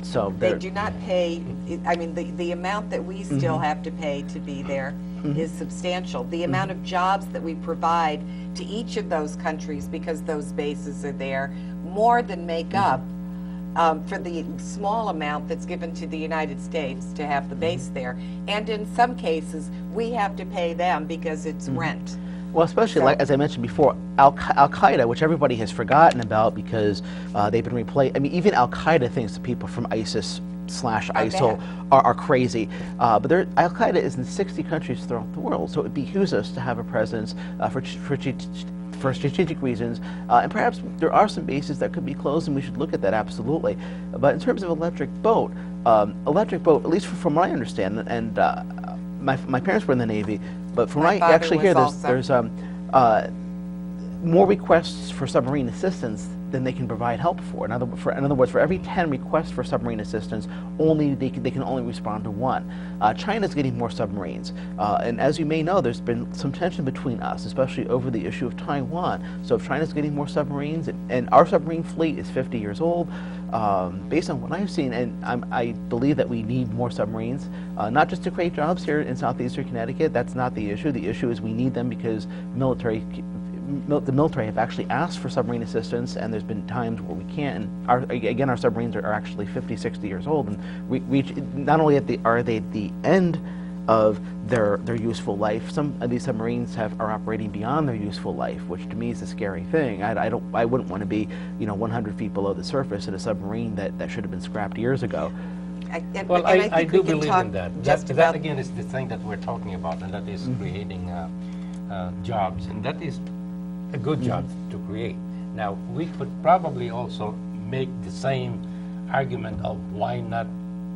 So they do not pay. The amount that we still have to pay to be there is substantial. The amount of jobs that we provide to each of those countries, because those bases are there, more than make up for the small amount that's given to the United States to have the base there. And in some cases, we have to pay them because it's rent. Well, especially, like as I mentioned before, Al-Qaeda, which everybody has forgotten about because they've been replaced. Even Al-Qaeda thinks the people from ISIS/ISIL are crazy. But Al-Qaeda is in 60 countries throughout the world, so it behooves us to have a presence for strategic reasons. And perhaps there are some bases that could be closed, and we should look at that, absolutely. But in terms of electric boat, at least from what I understand, and my parents were in the Navy, but from what I actually hear, there's more requests for submarine assistance than they can provide help for. In other words, for every 10 requests for submarine assistance, they can only respond to 1. China's getting more submarines, and as you may know, there's been some tension between us, especially over the issue of Taiwan. So if China's getting more submarines, and our submarine fleet is 50 years old, based on what I've seen, and I believe that we need more submarines, not just to create jobs here in southeastern Connecticut. That's not the issue. The issue is we need them because the military have actually asked for submarine assistance, and there's been times where we can't. And our submarines are actually 50, 60 years old, and reach not only are they at the end of their useful life, some of these submarines are operating beyond their useful life, which to me is a scary thing. I wouldn't want to be 100 feet below the surface in a submarine that should have been scrapped years ago. I do believe in that. That again is the thing that we're talking about, and that is creating jobs, and that is a good job to create. Now, we could probably also make the same argument of why not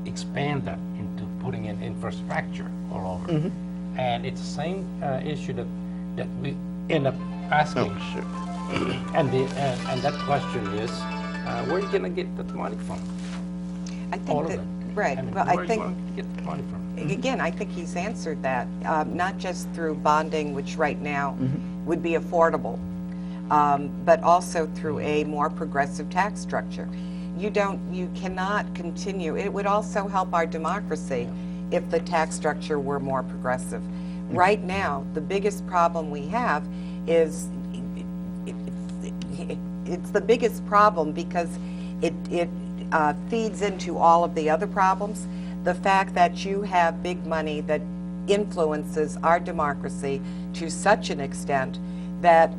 expand that into putting in infrastructure all over. And it's the same issue that we end up asking. Oh, sure. And that question is, where are you going to get that money from? I think Right. I mean, Well, where I are you think, going to get the money from? again, I think he's answered that, not just through bonding, which right now would be affordable, but also through a more progressive tax structure. You cannot continue. It would also help our democracy if the tax structure were more progressive. Right now, the biggest problem we have is, it's the biggest problem because it feeds into all of the other problems. The fact that you have big money that influences our democracy to such an extent that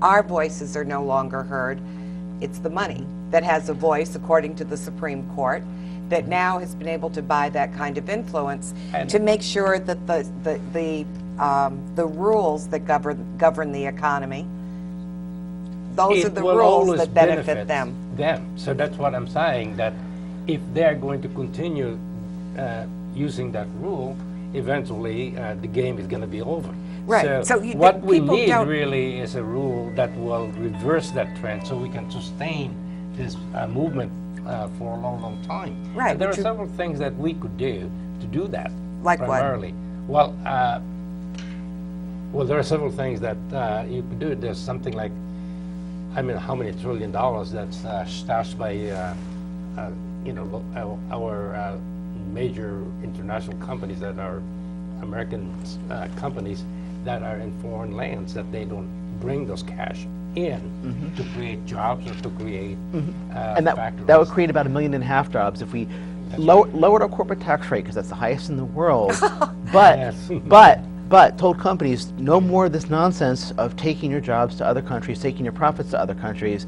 our voices are no longer heard. It's the money that has a voice, according to the Supreme Court, that now has been able to buy that kind of influence to make sure that the rules that govern the economy, those are the will rules always that benefit them. So that's what I'm saying, that if they're going to continue using that rule, eventually the game is going to be over. Right. So what we people need don't- really is a rule that will reverse that trend so we can sustain this movement for a long, long time. Right, And there are but you- several things that we could do to do that. Like what? Primarily. Well, there are several things that you could do. There's something like, I mean, how many $1 trillion that's stashed by, our major international companies that are American companies that are in foreign lands, that they don't bring those cash in to create jobs or to create And factories. that would create about 1.5 million jobs if we lowered our corporate tax rate, because that's the highest in the world. But Yes. but told companies no more of this nonsense of taking your jobs to other countries, taking your profits to other countries.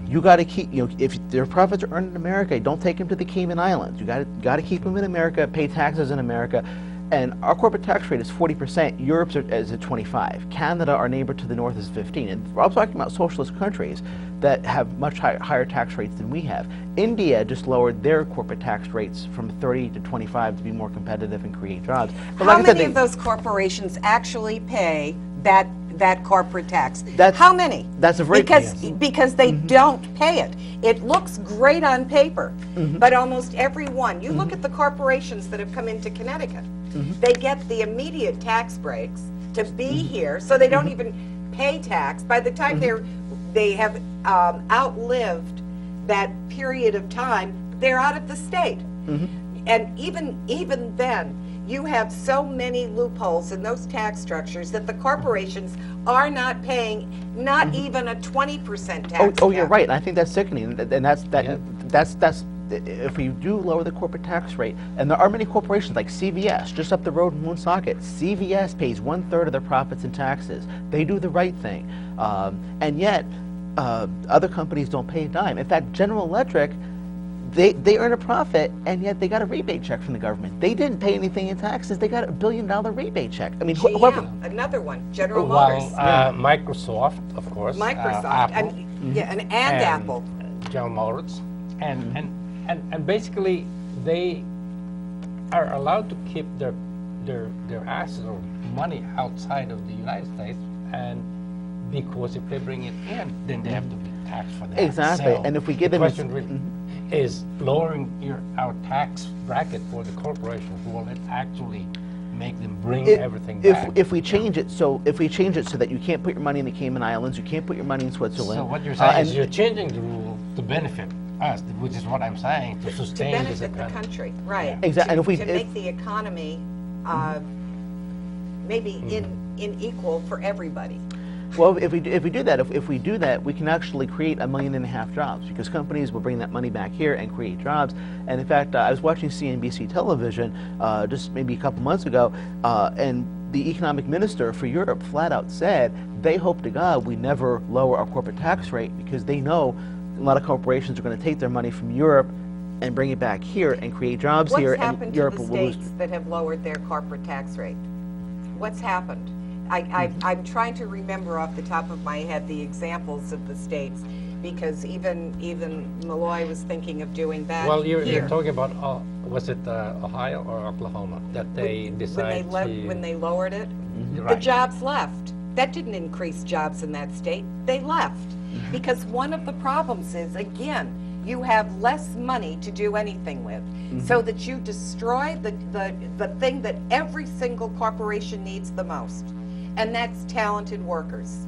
You got to keep, if their profits are earned in America, don't take them to the Cayman Islands. You got to keep them in America, pay taxes in America. And our corporate tax rate is 40%. Europe's is at 25%. Canada, our neighbor to the north, is 15%. And we're all talking about socialist countries that have much higher tax rates than we have. India just lowered their corporate tax rates from 30 to 25 to be more competitive and create jobs. But How like I said, many of those corporations actually pay that corporate tax? That's- How many? that's a very- because they don't pay it. It looks great on paper, but almost every one. You look at the corporations that have come into Connecticut. They get the immediate tax breaks to be here, so they don't even pay tax. By the time they have outlived that period of time, they're out of the state. And even then, you have so many loopholes in those tax structures that the corporations are not paying not even a 20% tax. Oh, you're back. right. And I think that's sickening, and that's if we do lower the corporate tax rate, and there are many corporations like CVS, just up the road in Woonsocket. CVS pays 1/3 of their profits in taxes. They do the right thing, and yet other companies don't pay a dime. In fact, General Electric, they earn a profit, and yet they got a rebate check from the government. They didn't pay anything in taxes. They got $1 billion rebate check. I mean, whoever. GM, another one. General Motors. Microsoft, of course. Microsoft, Apple, and Apple. General Motors, and basically they are allowed to keep their assets or money outside of the United States, and because if they bring it in, then they have to be taxed for that. Exactly, So and if we give the them a- question really is lowering our tax bracket for the corporations, will it actually make them bring everything back? If we change it so that you can't put your money in the Cayman Islands, you can't put your money in Switzerland. So what you're saying is and- you're changing the rule to benefit us, which is what I'm saying, to To sustain this benefit the economy. country, right. Exactly, and if we- To make the economy maybe unequal for everybody. Well, if we do that, we can actually create 1.5 million jobs, because companies will bring that money back here and create jobs. And in fact, I was watching CNBC television just maybe a couple months ago, and the economic minister for Europe flat out said they hope to God we never lower our corporate tax rate, because they know a lot of corporations are going to take their money from Europe and bring it back here and create jobs here, What's happened and to Europe the will lose. states that have lowered their corporate tax rate? What's happened? I'm trying to remember off the top of my head the examples of the states, because even Malloy was thinking of doing that Well, you're here. talking about, was it Ohio or Oklahoma that they decided to... When they lowered it, the Right. jobs left. That didn't increase jobs in that state. They left. Because one of the problems is, again, you have less money to do anything with, so that you destroy the thing that every single corporation needs the most, and that's talented workers.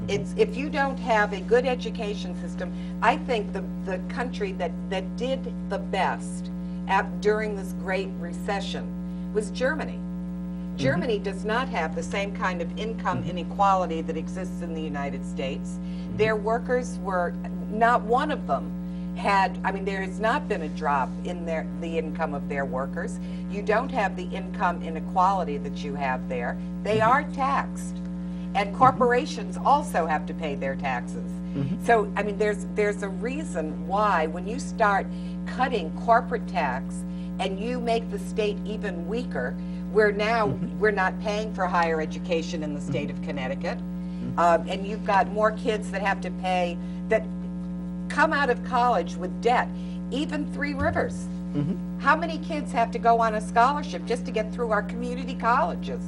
If you don't have a good education system, I think the country that did the best during this great recession was Germany. Germany does not have the same kind of income inequality that exists in the United States. Their workers were, not one of them had, I mean, there has not been a drop in the income of their workers. You don't have the income inequality that you have there. They are taxed. And corporations also have to pay their taxes. So, I mean, there's a reason why when you start cutting corporate tax and you make the state even weaker, we're not paying for higher education in the state of Connecticut. And you've got more kids that have to pay, that come out of college with debt. Even Three Rivers. How many kids have to go on a scholarship just to get through our community colleges?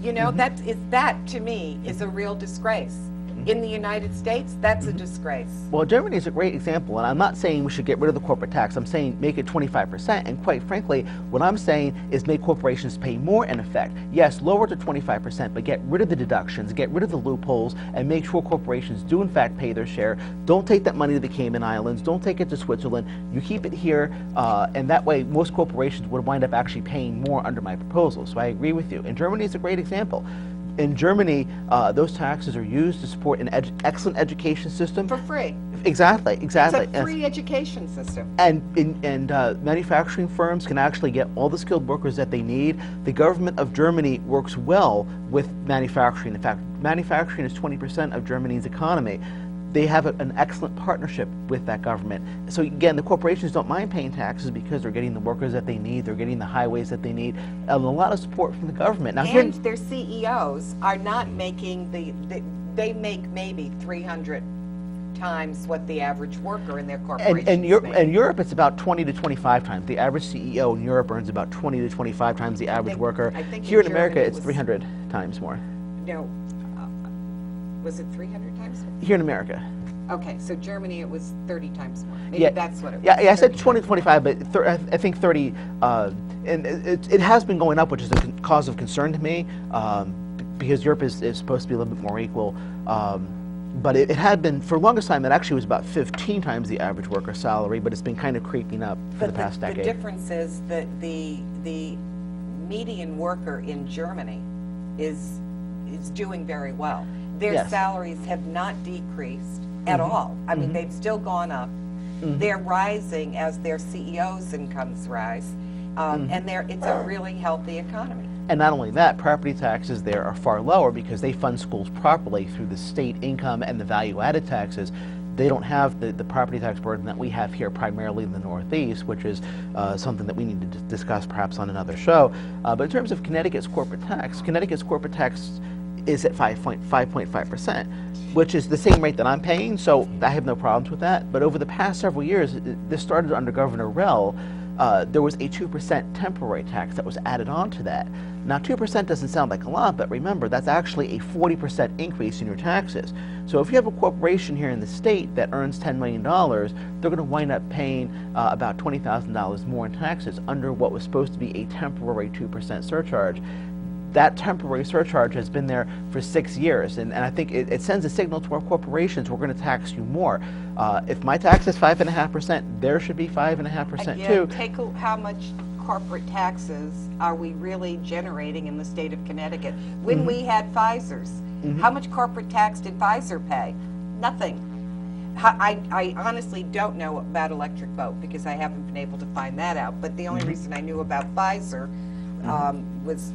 You know, that to me is a real disgrace. In the United States, that's a disgrace. Well, Germany is a great example, and I'm not saying we should get rid of the corporate tax. I'm saying make it 25%, and quite frankly, what I'm saying is make corporations pay more in effect. Yes, lower to 25%, but get rid of the deductions, get rid of the loopholes, and make sure corporations do in fact pay their share. Don't take that money to the Cayman Islands, don't take it to Switzerland, you keep it here, and that way most corporations would wind up actually paying more under my proposal. So I agree with you. And Germany is a great example. In Germany, those taxes are used to support an excellent education system. For free. Exactly. It's a free education system. And manufacturing firms can actually get all the skilled workers that they need. The government of Germany works well with manufacturing. In fact, manufacturing is 20% of Germany's economy. They have an excellent partnership with that government. So again, the corporations don't mind paying taxes because they're getting the workers that they need, they're getting the highways that they need, and a lot of support from the government. Now, and their CEOs are not making they make maybe 300 times what the average worker in their corporation and in Europe, it's about 20 to 25 times. The average CEO in Europe earns about 20 to 25 times the average worker. I think Here in America, it's 300 times more. No, was it 300 times? Here in America. Okay, so Germany, it was 30 times more. Maybe that's what it was. Yeah, I said 20 to 25, but I think 30, and it has been going up, which is a cause of concern to me, because Europe is supposed to be a little bit more equal. But it had been, for the longest time, it actually was about 15 times the average worker salary, but it's been kind of creeping up for the past decade. The difference is that the median worker in Germany is doing very well. Their salaries have not decreased at all. I mean, they've still gone up. They're rising as their CEOs' incomes rise, and it's a really healthy economy. And not only that, property taxes there are far lower because they fund schools properly through the state income and the value-added taxes. They don't have the property tax burden that we have here, primarily in the Northeast, which is something that we need to discuss perhaps on another show. But in terms of Connecticut's corporate tax is at 5.5%, which is the same rate that I'm paying, so I have no problems with that. But over the past several years, this started under Governor Rell, there was a 2% temporary tax that was added on to that. Now, 2% doesn't sound like a lot, but remember, that's actually a 40% increase in your taxes. So if you have a corporation here in the state that earns $10 million, they're going to wind up paying about $20,000 more in taxes under what was supposed to be a temporary 2% surcharge. That temporary surcharge has been there for 6 years, and I think it sends a signal to our corporations, we're going to tax you more. If my tax is 5.5%, there should be 5.5% too. Take how much corporate taxes are we really generating in the state of Connecticut? When we had Pfizer's, how much corporate tax did Pfizer pay? Nothing. I honestly don't know about Electric Boat because I haven't been able to find that out, but the only reason I knew about Pfizer was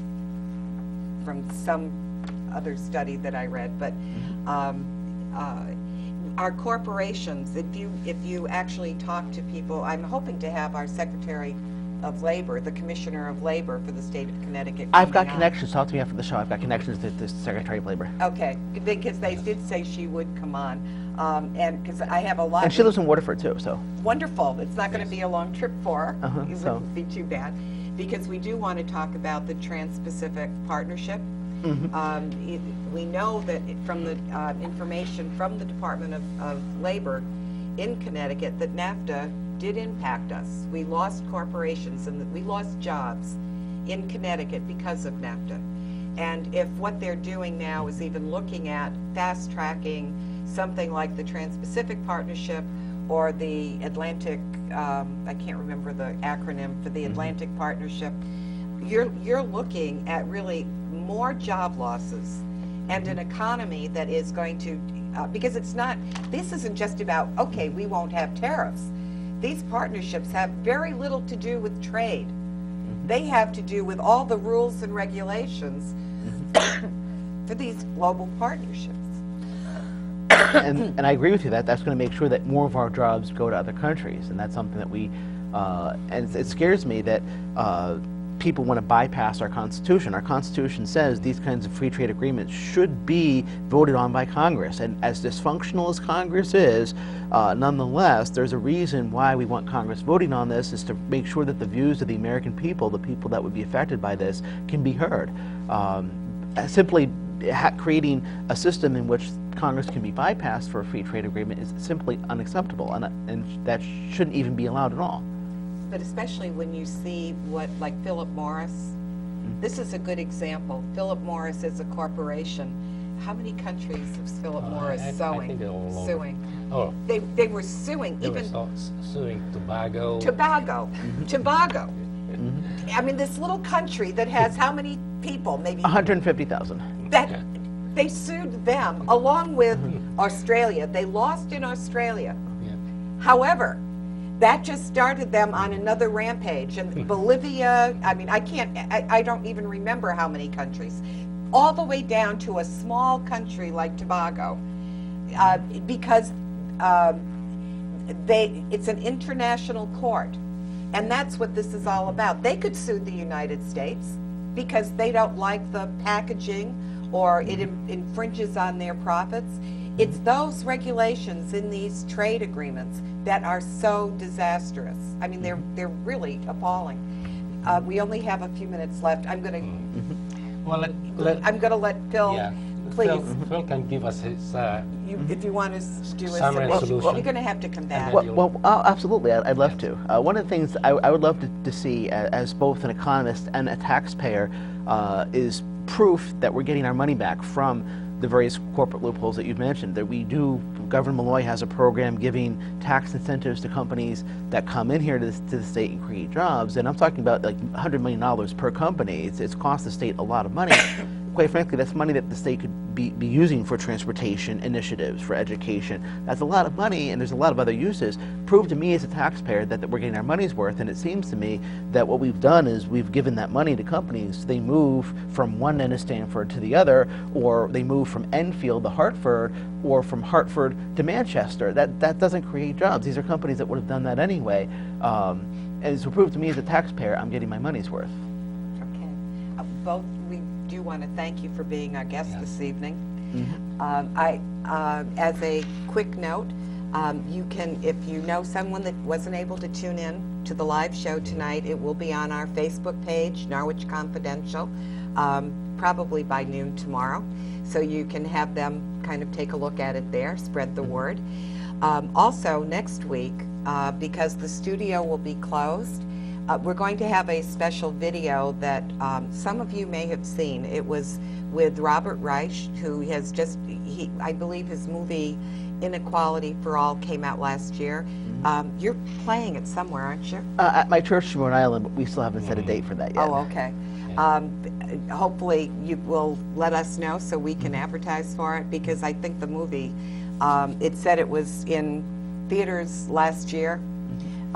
from some other study that I read. But our corporations, if you actually talk to people, I'm hoping to have our Secretary of Labor, the Commissioner of Labor for the state of Connecticut. I've got connections. Talk to me after the show. I've got connections to the Secretary of Labor. Okay, because they did say she would come on, and because I have a lot. And she lives in Waterford too, so. Wonderful. It's not going to be a long trip for her. It so. wouldn't be too bad, because we do want to talk about the Trans-Pacific Partnership. We know that from the information from the Department of Labor, in Connecticut that NAFTA did impact us. We lost corporations and we lost jobs in Connecticut because of NAFTA. And if what they're doing now is even looking at fast-tracking something like the Trans-Pacific Partnership or the Atlantic, I can't remember the acronym for the Atlantic Partnership, you're looking at really more job losses and an economy that is going to, because it's not, this isn't just about, okay, we won't have tariffs. These partnerships have very little to do with trade. They have to do with all the rules and regulations for these global partnerships. And I agree with you that that's going to make sure that more of our jobs go to other countries, and that's something that we, and it scares me that people want to bypass our Constitution. Our Constitution says these kinds of free trade agreements should be voted on by Congress, and as dysfunctional as Congress is, nonetheless, there's a reason why we want Congress voting on this, is to make sure that the views of the American people, the people that would be affected by this, can be heard. Simply creating a system in which Congress can be bypassed for a free trade agreement is simply unacceptable, and that shouldn't even be allowed at all. But especially when you see what, like Philip Morris, this is a good example. Philip Morris is a corporation. How many countries is Philip Morris I suing? think they're all over. Suing. Oh, They were suing, they even were suing Tobago. Tobago. I mean, this little country that has how many people? Maybe 150,000. that they sued them along with Australia. They lost in Australia. Yeah. However, that just started them on another rampage. And Bolivia, I mean, I don't even remember how many countries, all the way down to a small country like Tobago, because it's an international court. And that's what this is all about. They could sue the United States because they don't like the packaging or it infringes on their profits. It's those regulations in these trade agreements that are so disastrous. I mean, they're really appalling. We only have a few minutes left. I'm going to let Phil, Yeah. please. Phil can give us his If you want to do a summary solution. you're going to have to come back. Well, absolutely, I'd love to. One of the things I would love to see as both an economist and a taxpayer is proof that we're getting our money back from the various corporate loopholes that you've mentioned. That Governor Malloy has a program giving tax incentives to companies that come in here to the state and create jobs, and I'm talking about like $100 million per company. It's cost the state a lot of money. Quite frankly, that's money that the state could be using for transportation initiatives, for education. That's a lot of money, and there's a lot of other uses. Prove to me as a taxpayer that we're getting our money's worth, and it seems to me that what we've done is we've given that money to companies. They move from one end of Stamford to the other, or they move from Enfield to Hartford, or from Hartford to Manchester. That doesn't create jobs. These are companies that would have done that anyway. And so prove to me as a taxpayer I'm getting my money's worth. Okay. Both, we do want to thank you for being our guest this evening. As a quick note, you can, if you know someone that wasn't able to tune in to the live show tonight, it will be on our Facebook page, Norwich Confidential, probably by noon tomorrow. So you can have them kind of take a look at it there, spread the word. Also, next week, because the studio will be closed, we're going to have a special video that some of you may have seen. It was with Robert Reich, who has just, I believe his movie Inequality for All came out last year. You're playing it somewhere, aren't you? At my church in Rhode Island, but we still haven't set a date for that yet. Oh, okay. Hopefully you will let us know so we can advertise for it, because I think the movie, it said it was in theaters last year.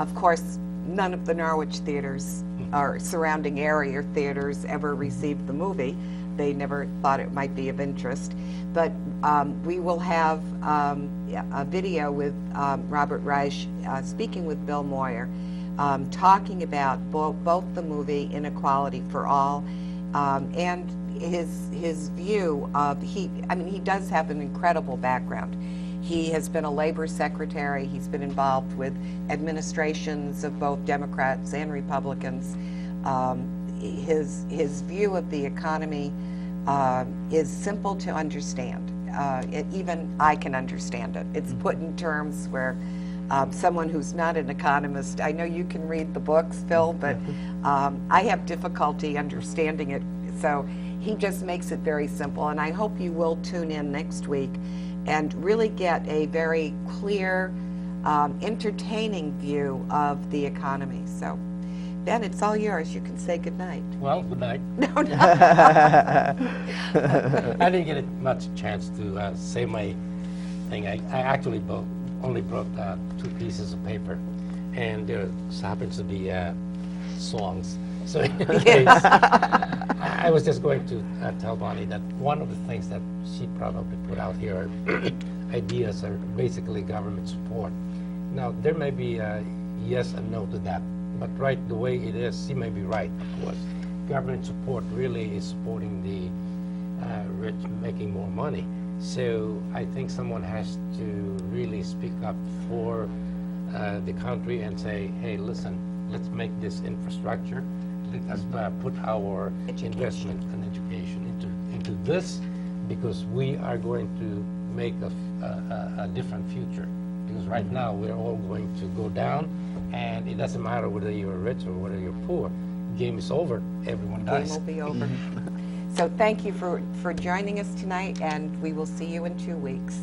Of course, none of the Norwich theaters or surrounding area theaters ever received the movie. They never thought it might be of interest. But we will have a video with Robert Reich speaking with Bill Moyer, talking about both the movie Inequality for All and his view of, he does have an incredible background. He has been a labor secretary. He's been involved with administrations of both Democrats and Republicans. His view of the economy is simple to understand. Even I can understand it. It's put in terms where someone who's not an economist. I know you can read the books, Phil, but I have difficulty understanding it. So he just makes it very simple, and I hope you will tune in next week and really get a very clear, entertaining view of the economy. So, Ben, it's all yours. You can say goodnight. Well, good night. No, no. I didn't get much chance to say my thing. I actually only brought 2 pieces of paper, and there happens to be songs. So anyways, I was just going to tell Bonnie that one of the things that she probably put out here are ideas are basically government support. Now, there may be a yes and no to that, but right the way it is, she may be right, of course. Government support really is supporting the rich making more money. So I think someone has to really speak up for the country and say, hey, listen, let's make this infrastructure. Let us put our investment and education into this, because we are going to make a different future. Because right now we're all going to go down, and it doesn't matter whether you're rich or whether you're poor. Game is over. Everyone dies. Game will be over. So thank you for joining us tonight, and we will see you in 2 weeks.